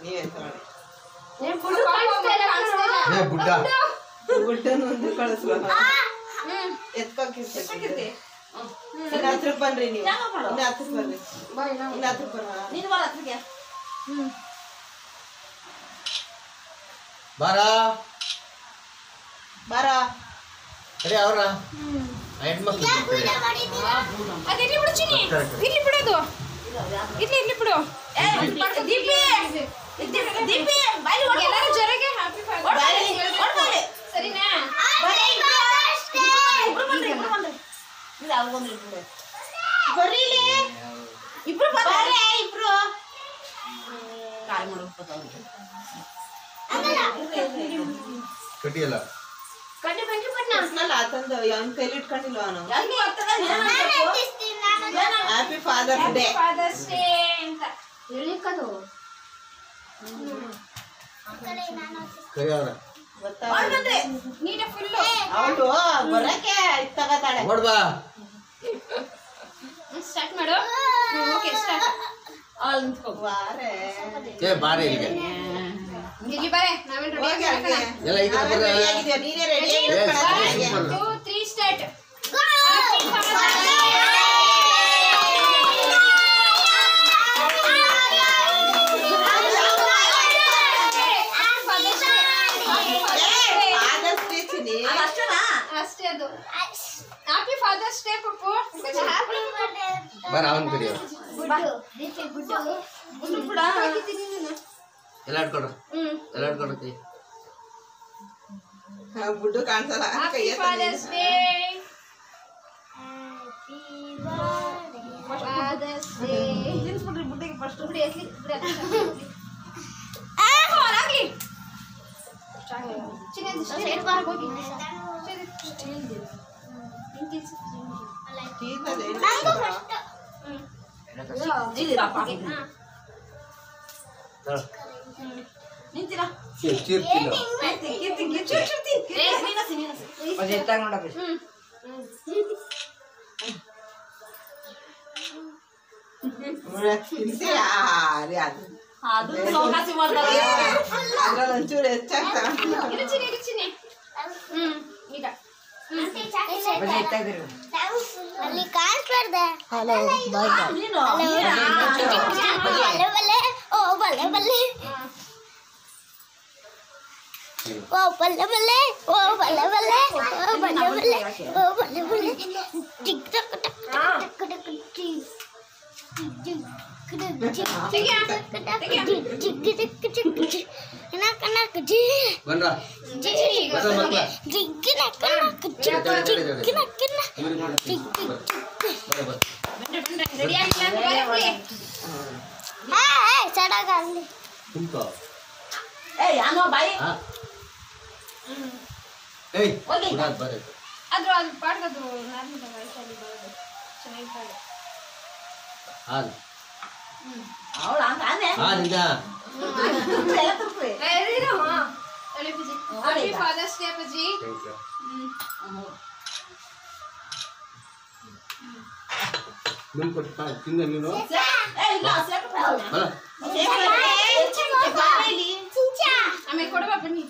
ನೀವೆಂತ ಮಾಡಿ ಗುಡ್ಡನೊಂದು ಕಳಿಸುವ ಎತ್ಕೋಕಿರ್ತಿ ಇನ್ನು ಹತ್ರ ಬನ್ರಿ ನೀವು ಇನ್ನು ಹತ್ರ ಬರ್ರಿ ಇನ್ನು ಹತ್ರ ಬರ್ರಿ ಬಾರ ಬಾರ ಅರೆ ಅವ್ರ ಹೆಣ್ಮಕ್ಳು ಇಲ್ಲಿ ಬಿಡು ಚಿನ್ನಿ ಇಲ್ಲಿ ಬಿಡೋದು ಇಲ್ಲಿ ಬಿಡು ದೀಪಿ ದೀಪಿ ಬಾಯಿ ಎಲ್ಲರೂ ಜೊತೆಗೆ ಹ್ಯಾಪಿ ಫಾದರ್ಸ್ ಸರಿನಾ ಬರ್ರಿ ಇಬ್ರು ಇಬ್ರು ಕಾಲ್ ಕಟ್ಟಿಯಲ್ಲ ಕಟ್ಟಿ ಬಂಡಿ ಪಟ್ನಲ್ಲ ತಂದು ಅವನ ಕೈಲಿ ಇಟ್ಕೊಂಡಿಲ್ವ ಅವನು ಹ್ಯಾಪಿ ಫಾದರ್ಸ್ ಡೇ ಅಂತ ಹೇಳಿಕದು ಕೈಯವ್ರ ನೀನೆ ಫುಲ್ ಅವಳು ಬರಕ್ಕೆ ತಗತಾಳೆ ನೋಡ್ಬಾ ಸ್ಟಾರ್ಟ್ ಮಾಡು ಓಕೆ ಸ್ಟಾರ್ಟ್ ಅಲ್ಲಿ ನಿಂತ್ಕೋ ಬಾರೆ ಏ ಬಾರಿ ಇಲ್ಲಿಗೆ ಇಲ್ಲಿ ಬಾರೆ ನಾವೇನ್ ರೆಡಿ ಆಗಲ್ಲ ಎಲ್ಲ ಈ ಕಡೆ ಬರ್ರಿ ಆಗಿದ್ಯಾ ನೀನೇ ರೆಡಿ 1 2 3 ಸ್ಟಾರ್ಟ್ ಅಷ್ಟೇ ಅದು ಹ್ಯಾಪಿ ಫಾದರ್ಸ್ ಡೇ ಪಪ್ಪು ಬಾರ ಅವನ್ ಕರಿಯ ಎಲ್ಲ ಇಟ್ಕೊಡ್ರ ಎಲ್ಲ ಇಟ್ಕೊಡ್ರ ಕೈ ಬುಡ್ಡು ಕಾಣಿಸಲ್ಲ happy father's day father's day ತಿನ್ಸ್ಬಿಡ್ರಿ ಬುಡ್ಡಿಗೆ ಫಸ್ಟ್ ಬಿಡಿ ಎಸ್ಲಿ ಆಗಲಿ ಚಿನ್ನದ ಸ್ಟೇಟ್ ಬಾರ್ ಹೋಗಿ ನಿಂತಿರಾ ಚೀರ್ತಿಲ್ಲ ಅದ್ರಲ್ಲಿ ಒಂಚೂರು ಹೆಚ್ಚಾಗ್ತಾ ಈಗ ಅಲ್ಲಿ ಕಾಣಿಸ್ಬಾರ್ದೆ ಹಲೋ ಬಾಯ್ ಓ ಬಲ್ಲೆ ಬಲ್ಲೆ ಓ ಬಲ್ಲೆ ಬಲ್ಲೆ ಓ ಬಲ್ಲೆ ಬಲ್ಲೆ ಓ ಬಲ್ಲೆ ಬಲ್ಲೆ ಓ ಬಲ್ಲೆ ಬಲ್ಲೆ ಟಿಕ್ ಟಕ್ ಟಕ್ ಟಕ್ ಟಕ್ ಟಿಕ್ ಅದು ಪಾಡ್ಗದು ನಾರ್ಮಲ್ ವಯಸ್ಸಲ್ಲಿ ಬರೋದು ಚೆನ್ನಾಗಿರ್ತಾರೆ ಹ್ಯಾಪಿ ಫಾದರ್ಸ್ ಡೇ ಅಪ್ಪಾಜಿ ತಿಂದ ನೀನು ಆಮೇಲೆ ಕೊಡುವ ಬನ್ನಿ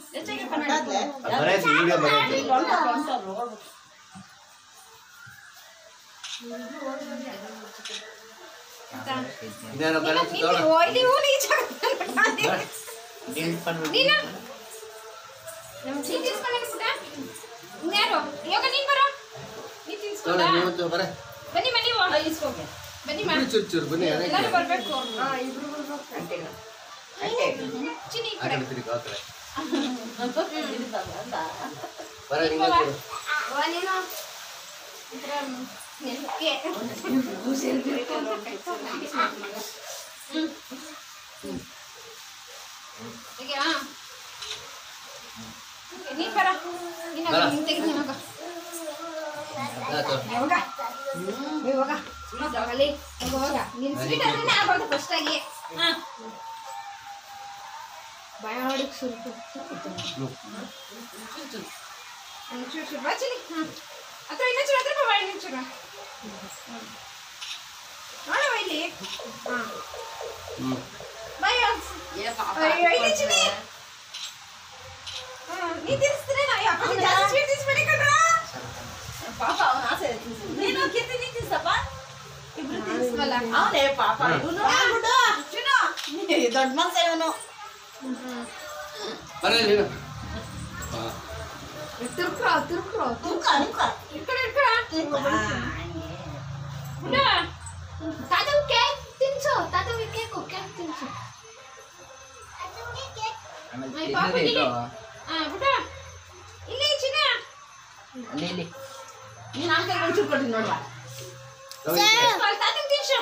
ಬರ್ಬೇಕು ನೀನ್ ಬರ ಫಸ್ಟ್ ಆಗಿ ಬಯೋಡಿಕ್ ಸ್ವಲ್ಪ ಹತ್ರ ಇನ್ನೊಂಚೂರು ಹತ್ರ ಮಾಡಿ ನಿಂಚೂರ ನೋಡವ ಇಲ್ಲಿ ಹಾ ಹ್ಞೂ ಬಾಯ್ ಇಲ್ಲಿ ಚಿನ್ನಿ ನೀ ತಿರ್ಸ್ತೀರೇನೋ ಯಾಕೆ ಜಾಸ್ತಿ ಸ್ವೀಟ್ ತಿನ್ಸ್ಬೇಡಿ ಕಣ್ರಾ ಪಾಪ ಅವನ ಆಸೆ ನೀನು ಕಿತ್ತಿ ತಿನ್ಸಪ್ಪ ಇಬ್ರು ತಿನ್ಸ್ವಲ್ಲ ಅವನೇ ಪಾಪ ಇವನು ಚಿನ್ನು ದೊಡ್ಡ ಮನ್ಸ ಇವನು ಬರ ನೀನು ಹಾಂ ತಿರ್ಕ್ರೋ ಈ ಕಡೆ ತಾತವು ಕೇಕ್ ತಿನ್ಸು ತಾತವು ಕೇಕ್ ತಿನ್ಸು ಪುಟ ಇಲ್ಲಿ ಚಿನ್ನ ಇಲ್ಲಿ ನೀನು ಅಂಕಲ್ ಒಂಚೂರು ಕೊಡ್ತೀನಿ ನೋಡುವ ತಾತಂಗೆ ತಿನ್ಸು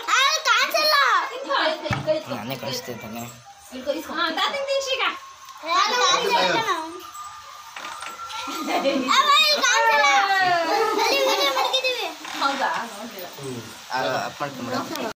ಕಾಣಿಸಲ್ಲ ನಾನೇ ಕಳಿಸ್ತೇನೆ ತಾತಂಗೆ ತಿನ್ಸು ಈಗ ಹೌದಾ ನೋಡಿಲ್ಲ ಅಪ್ ಮಾಡ್ತೀನಿ